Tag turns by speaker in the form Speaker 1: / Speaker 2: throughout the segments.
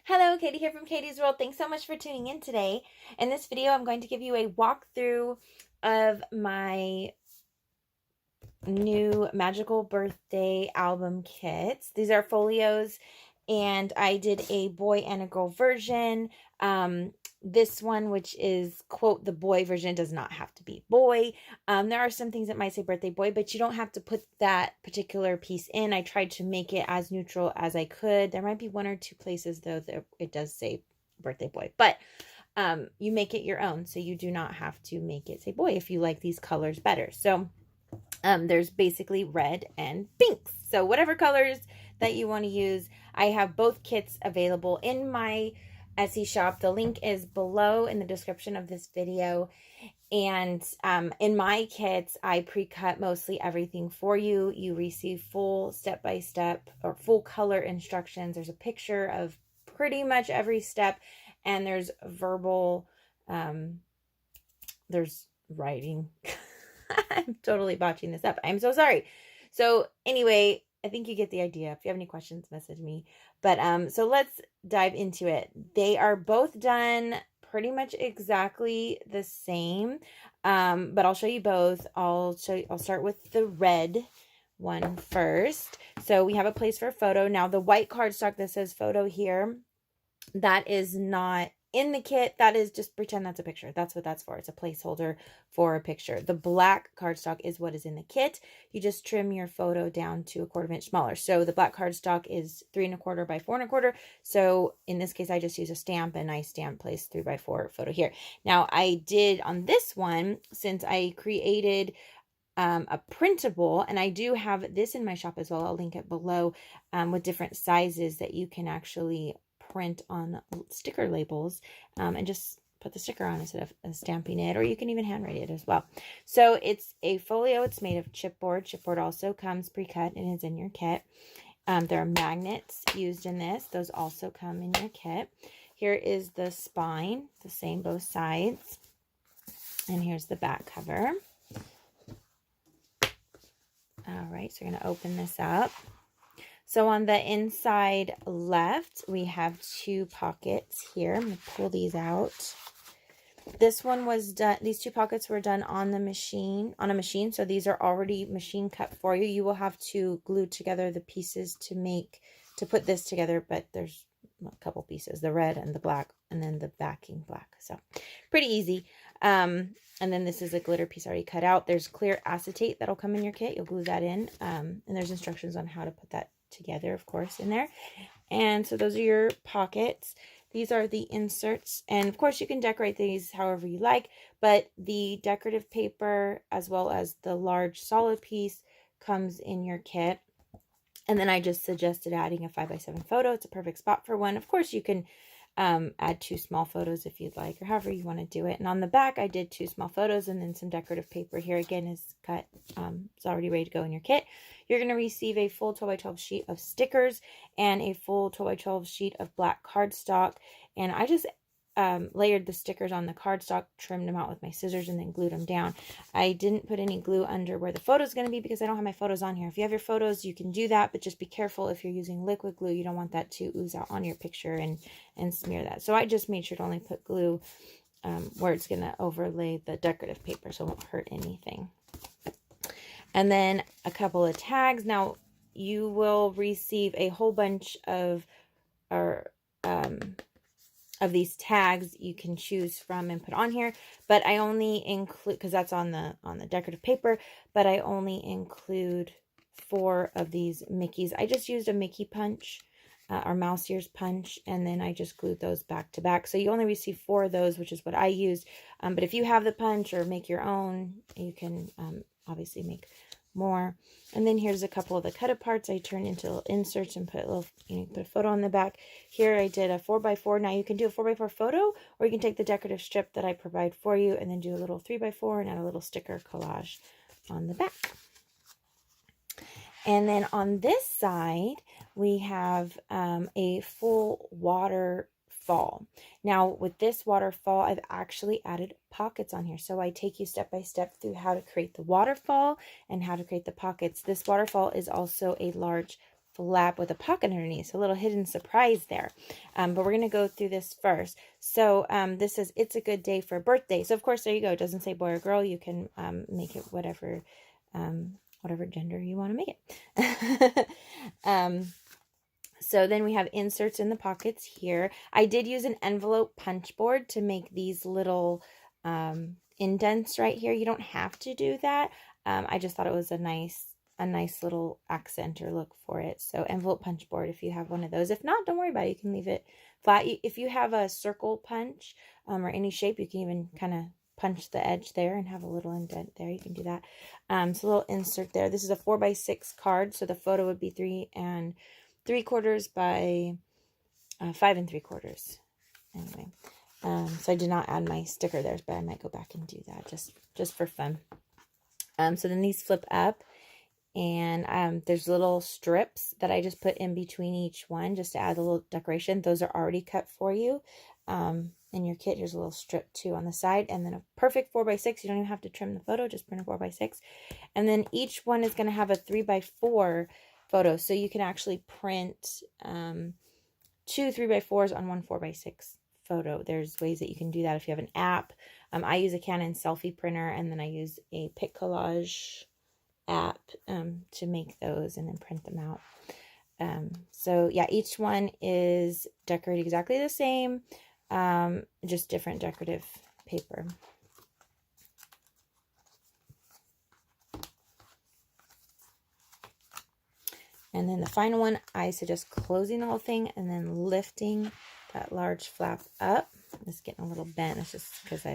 Speaker 1: Hello, Katie here from Katie's World. Thanks so much for tuning in today. In this video, I'm going to give you a walkthrough of my new Magical Birthday album kits. These are folios, and I did a boy and a girl version. This one, which is, quote, the boy version, does not have to be boy. There are some things that might say birthday boy, but you don't have to put that particular piece in. I tried to make it as neutral as I could. There might be one or two places, though, that it does say birthday boy. But you make it your own, so you do not have to make it say boy if you like these colors better. So there's basically red and pinks. So whatever colors that you want to use, I have both kits available in my Etsy shop. The link is below in the description of this video. And in my kits, I pre-cut mostly everything for you. You receive full step-by-step or full color instructions. There's a picture of pretty much every step, and there's verbal, there's writing. I'm totally botching this up. I'm so sorry. So anyway, I think you get the idea. If you have any questions, message me. But so let's dive into it. They are both done pretty much exactly the same. But I'll show you both. I'll start with the red one first. So we have a place for a photo. Now the white cardstock that says photo here, that is not in the kit. That is just pretend that's a picture. That's what that's for. It's a placeholder for a picture. The black cardstock is what is in the kit. You just trim your photo down to 1/4 inch smaller. So the black cardstock is 3 1/4 by 4 1/4. So in this case, I just use a stamp, and I stamp place 3 by 4 photo here. Now I did on this one, since I created a printable, and I do have this in my shop as well. I'll link it below, with different sizes that you can actually print on sticker labels, and just put the sticker on instead of stamping it, or you can even handwrite it as well. So it's a folio. It's made of chipboard. Chipboard also comes pre-cut and is in your kit. There are magnets used in this. Those also come in your kit. Here is the spine, the same both sides. And here's the back cover. All right, so we're going to open this up. So on the inside left, we have 2 pockets here. I'm going to pull these out. This one was done, these 2 pockets were done on a machine. So these are already machine cut for you. You will have to glue together the pieces to put this together, but there's a couple pieces, the red and the black, and then the backing black. So pretty easy. And then this is a glitter piece already cut out. There's clear acetate that'll come in your kit. You'll glue that in. And there's instructions on how to put that together, of course, in there. And so those are your pockets. These are the inserts, and of course you can decorate these however you like, but the decorative paper as well as the large solid piece comes in your kit. And then I just suggested adding a 5x7 photo. It's a perfect spot for one. Of course you can add 2 small photos if you'd like, or however you want to do it. And on the back, I did 2 small photos, and then some decorative paper here again is cut. It's already ready to go in your kit. You're going to receive a full 12x12 sheet of stickers and a full 12x12 sheet of black cardstock. And I just layered the stickers on the cardstock, trimmed them out with my scissors, and then glued them down. I didn't put any glue under where the photo is going to be because I don't have my photos on here. If you have your photos, you can do that, but just be careful if you're using liquid glue. You don't want that to ooze out on your picture and smear that. So I just made sure to only put glue where it's going to overlay the decorative paper, so it won't hurt anything. And then a couple of tags. Now you will receive a whole bunch of these tags you can choose from and put on here, but I only include, because that's on the decorative paper, but I only include 4 of these Mickeys. I just used a Mickey punch or mouse ears punch, and then I just glued those back to back. So you only receive 4 of those, which is what I used. But if you have the punch or make your own, you can obviously make more. And then here's a couple of the cut aparts I turned into little inserts and put a little, put a photo on the back. Here I did a 4x4. Now you can do a 4x4 photo, or you can take the decorative strip that I provide for you and then do a little 3x4 and add a little sticker collage on the back. And then on this side, we have a full waterfall. Now with this waterfall, I've actually added pockets on here. So I take you step by step through how to create the waterfall and how to create the pockets. This waterfall is also a large flap with a pocket underneath, so a little hidden surprise there. But we're going to go through this first. So this is It's a Good Day for a Birthday. So of course, there you go. It doesn't say boy or girl. You can make it whatever gender you want to make it. So then we have inserts in the pockets here. I did use an envelope punch board to make these little indents right here. You don't have to do that. I just thought it was a nice little accent or look for it. So envelope punch board if you have one of those. If not, don't worry about it. You can leave it flat. If you have a circle punch or any shape, you can even kind of punch the edge there and have a little indent there. You can do that. So a little insert there. This is a 4x6 card. So the photo would be 3 3/4 by 5 3/4. Anyway, so I did not add my sticker there, but I might go back and do that just for fun. So then these flip up, and there's little strips that I just put in between each one just to add a little decoration. Those are already cut for you in your kit. Here's a little strip too on the side, and then a perfect 4x6. You don't even have to trim the photo, just print a 4x6. And then each one is going to have a 3x4 photo, so you can actually print 2 3x4s on one 4x6 photo. There's ways that you can do that if you have an app. I use a Canon selfie printer, and then I use a Pic Collage app to make those and then print them out. So yeah, each one is decorated exactly the same, just different decorative paper. And then the final one, I suggest closing the whole thing and then lifting that large flap up. It's getting a little bent. It's just because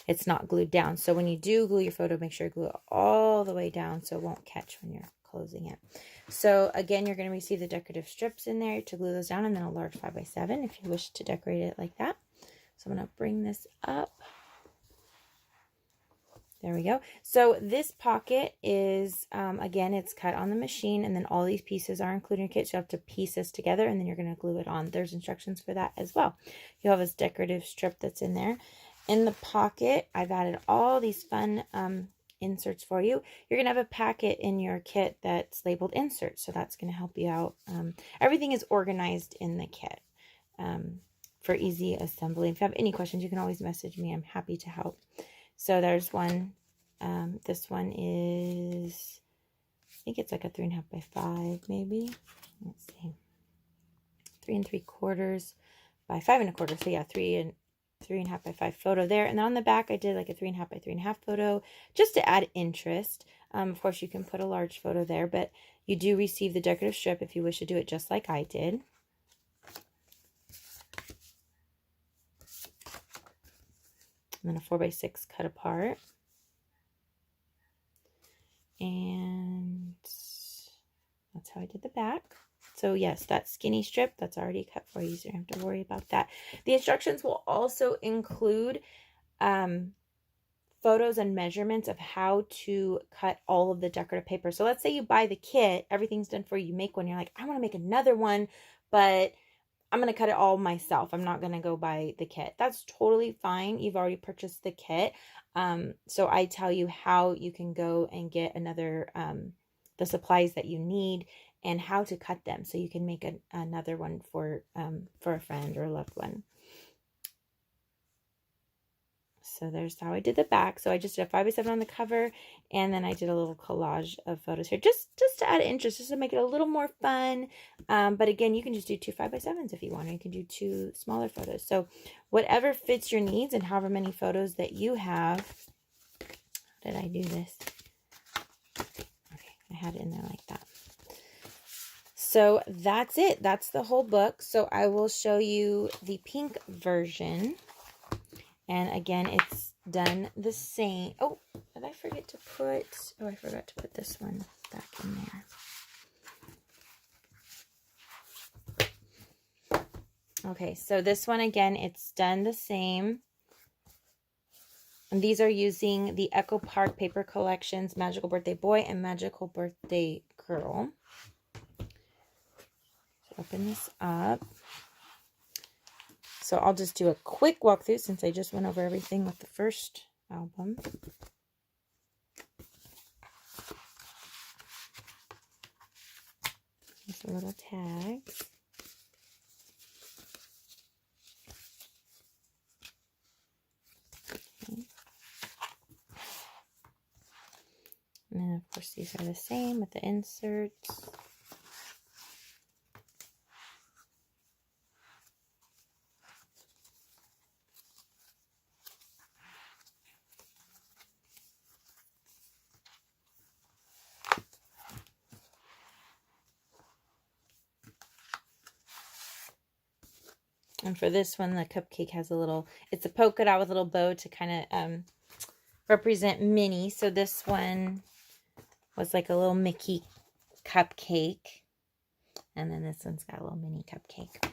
Speaker 1: it's not glued down. So when you do glue your photo, make sure you glue it all the way down so it won't catch when you're closing it. So again, you're going to receive the decorative strips in there to glue those down, and then a large 5x7 if you wish to decorate it like that. So I'm going to bring this up. There we go. So this pocket is, again, it's cut on the machine, and then all these pieces are included in your kit. So you have to piece this together, and then you're going to glue it on. There's instructions for that as well. You have this decorative strip that's in there. In the pocket, I've added all these fun inserts for you. You're going to have a packet in your kit that's labeled inserts, so that's going to help you out. Everything is organized in the kit for easy assembly. If you have any questions, you can always message me. I'm happy to help. So there's one. This one is, I think it's like a 3.5 by 5, maybe. Let's see, 3 3/4 by 5 1/4. So yeah, 3.5 by 5 photo there. And then on the back, I did like a 3.5 by 3.5 photo just to add interest. Of course, you can put a large photo there, but you do receive the decorative strip if you wish to do it just like I did. And then a 4x6 cut apart. And that's how I did the back. So yes, that skinny strip, that's already cut for you, so you don't have to worry about that. The instructions will also include photos and measurements of how to cut all of the decorative paper. So let's say you buy the kit, everything's done for you, you make one, you're like, I want to make another one, but I'm going to cut it all myself. I'm not going to go buy the kit. That's totally fine. You've already purchased the kit. So I tell you how you can go and get another, the supplies that you need and how to cut them so you can make another one for a friend or a loved one. So there's how I did the back. So I just did a 5x7 on the cover, and then I did a little collage of photos here, just to add interest, just to make it a little more fun. But again, you can just do 2 5x7s if you want, or you can do 2 smaller photos. So whatever fits your needs and however many photos that you have. How did I do this? Okay, I had it in there like that. So that's it. That's the whole book. So I will show you the pink version. And again, it's done the same. Oh, did I forget to put... Oh, I forgot to put this one back in there. Okay, so this one, again, it's done the same. And these are using the Echo Park Paper Collections Magical Birthday Boy and Magical Birthday Girl. So open this up. So I'll just do a quick walkthrough since I just went over everything with the first album. There's a little tags. Okay. And then, of course, these are the same with the inserts. And for this one, the cupcake has a little, it's a polka dot with a little bow to kind of represent Minnie. So this one was like a little Mickey cupcake. And then this one's got a little mini cupcake.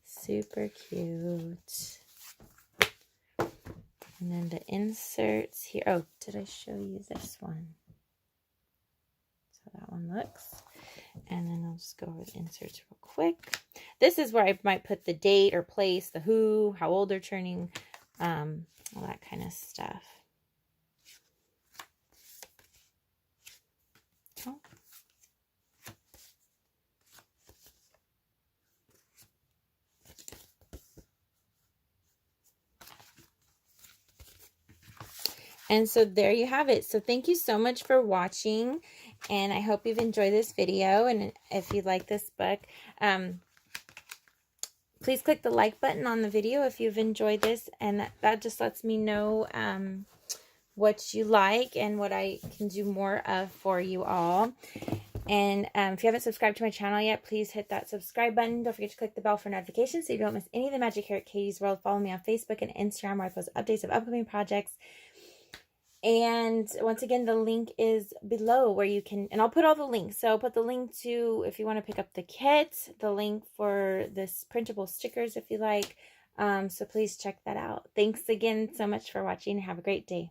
Speaker 1: Super cute. And then the inserts here. Oh, did I show you this one? So that one looks. And then I'll just go over the inserts real quick. This is where I might put the date or place, the who, how old they're turning, all that kind of stuff. Oh. And so there you have it. So thank you so much for watching, and I hope you've enjoyed this video. And if you like this book, please click the like button on the video if you've enjoyed this, and that just lets me know what you like and what I can do more of for you all. And if you haven't subscribed to my channel yet, please hit that subscribe button. Don't forget to click the bell for notifications so you don't miss any of the magic here at Katie's World. Follow me on Facebook and Instagram where I post updates of upcoming projects. And once again, the link is below where you can, and I'll put all the links. So I'll put the link to, if you want to pick up the kit, the link for this printable stickers if you like. So please check that out. Thanks again so much for watching. Have a great day.